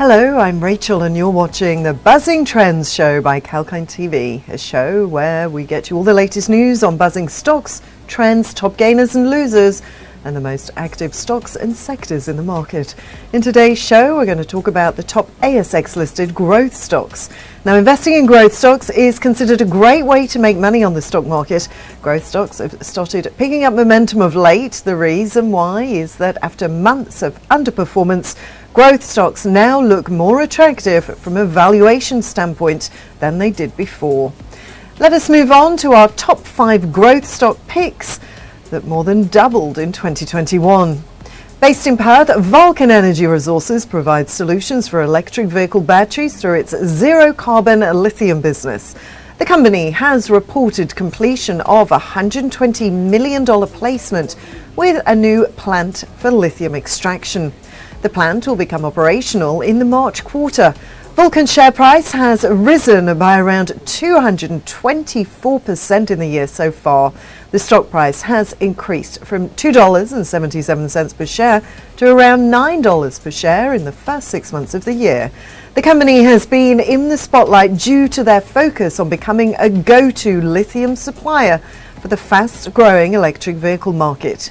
Hello, I'm Rachel and you're watching the Buzzing Trends show by 𝐾𝐤𝐴 TV, a show where we get you all the latest news on buzzing stocks, trends, top gainers and losers, and the most active stocks and sectors in the market. In today's show, we're going to talk about the top ASX-listed growth stocks. Now, investing in growth stocks is considered a great way to make money on the stock market. Growth stocks have started picking up momentum of late. The reason why is that after months of underperformance, growth stocks now look more attractive from a valuation standpoint than they did before. Let us move on to our top 5 growth stock picks that more than doubled in 2021. Based in Perth, Vulcan Energy Resources provides solutions for electric vehicle batteries through its zero-carbon lithium business. The company has reported completion of a $120 million placement with a new plant for lithium extraction. The plant will become operational in the March quarter. Vulcan's share price has risen by around 224% in the year so far. The stock price has increased from $2.77 per share to around $9 per share in the first 6 months of the year. The company has been in the spotlight due to their focus on becoming a go-to lithium supplier for the fast-growing electric vehicle market.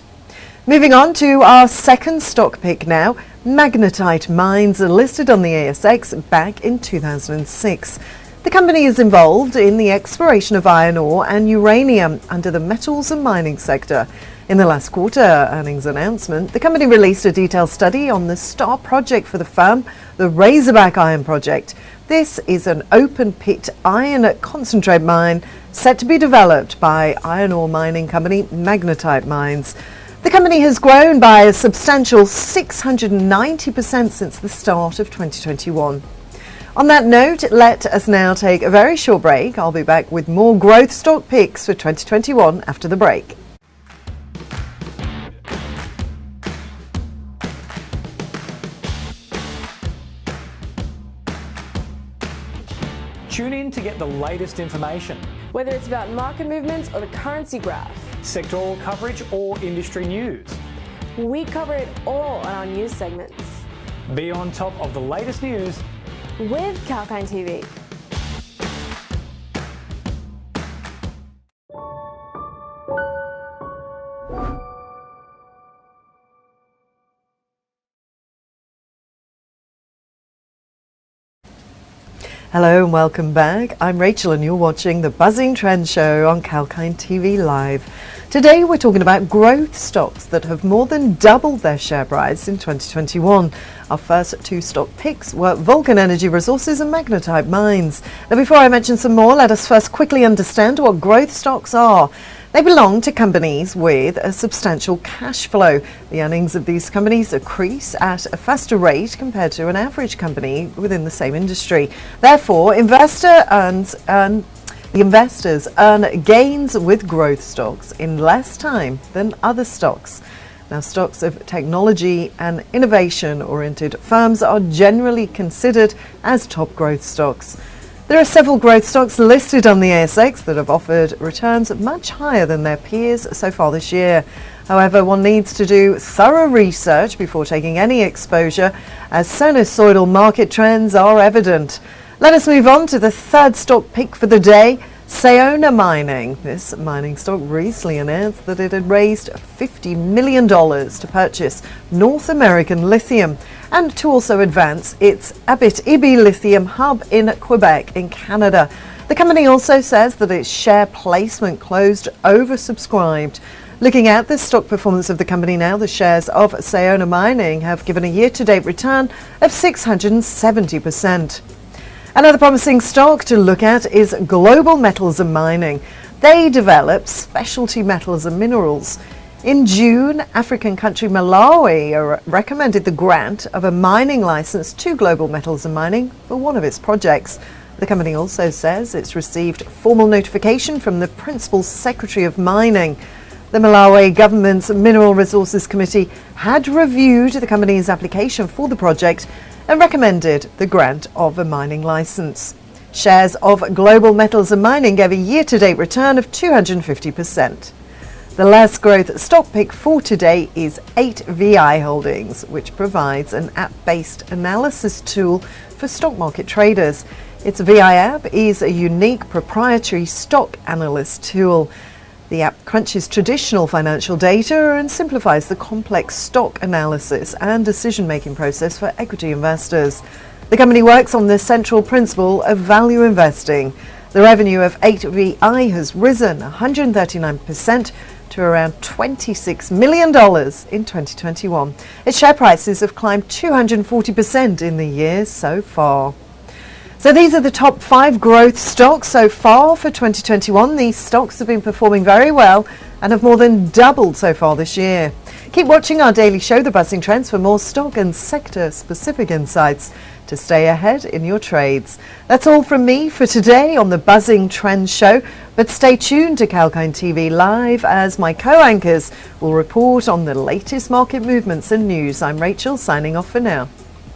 Moving on to our second stock pick now. Magnetite Mines are listed on the ASX back in 2006. The company is involved in the exploration of iron ore and uranium under the metals and mining sector. In the last quarter earnings announcement, the company released a detailed study on the star project for the firm, the Razorback Iron Project. This is an open-pit iron concentrate mine set to be developed by iron ore mining company Magnetite Mines. The company has grown by a substantial 690% since the start of 2021. On that note, let us now take a very short break. I'll be back with more growth stock picks for 2021 after the break. Tune in to get the latest information. Whether it's about market movements or the currency graph, Sectoral coverage or industry news. we cover it all on our news segments. Be on top of the latest news With 𝐾𝐿𝐴 TV. Hello and welcome back. I'm Rachel and you're watching the Buzzing Trends show on 𝐾𝐿𝐴 TV Live. Today we're talking about growth stocks that have more than doubled their share price in 2021. Our first 2 stock picks were Vulcan Energy Resources and Magnetite Mines. Now, before I mention some more, let us first quickly understand what growth stocks are. They belong to companies with a substantial cash flow. The earnings of these companies increase at a faster rate compared to an average company within the same industry. Therefore, the investors earn gains with growth stocks in less time than other stocks. Now, stocks of technology and innovation-oriented firms are generally considered as top growth stocks. There are several growth stocks listed on the ASX that have offered returns much higher than their peers so far this year. However, one needs to do thorough research before taking any exposure, as sinusoidal market trends are evident. Let us move on to the third stock pick for the day, Sayona Mining. This mining stock recently announced that it had raised $50 million to purchase North American lithium and to also advance its Abitibi lithium hub in Quebec in Canada. The company also says that its share placement closed oversubscribed. Looking at the stock performance of the company now, the shares of Sayona Mining have given a year-to-date return of 670%. Another promising stock to look at is Global Metals and Mining. They develop specialty metals and minerals. In June, African country Malawi recommended the grant of a mining license to Global Metals and Mining for one of its projects. The company also says it's received formal notification from the Principal Secretary of Mining. The Malawi government's Mineral Resources Committee had reviewed the company's application for the project and recommended the grant of a mining license. Shares of Global Metals and Mining gave a year-to-date return of 250%. The last growth stock pick for today is 8VI Holdings, which provides an app-based analysis tool for stock market traders. Its VI app is a unique proprietary stock analyst tool. The app crunches traditional financial data and simplifies the complex stock analysis and decision-making process for equity investors. The company works on the central principle of value investing. The revenue of 8VI has risen 139% to around $26 million in 2021. Its share prices have climbed 240% in the year so far. So these are the top 5 growth stocks so far for 2021. These stocks have been performing very well and have more than doubled so far this year. Keep watching our daily show, The Buzzing Trends, for more stock and sector-specific insights to stay ahead in your trades. That's all from me for today on The Buzzing Trends Show, but stay tuned to 𝐊𝐶𝐞 TV Live as my co-anchors will report on the latest market movements and news. I'm Rachel, signing off for now.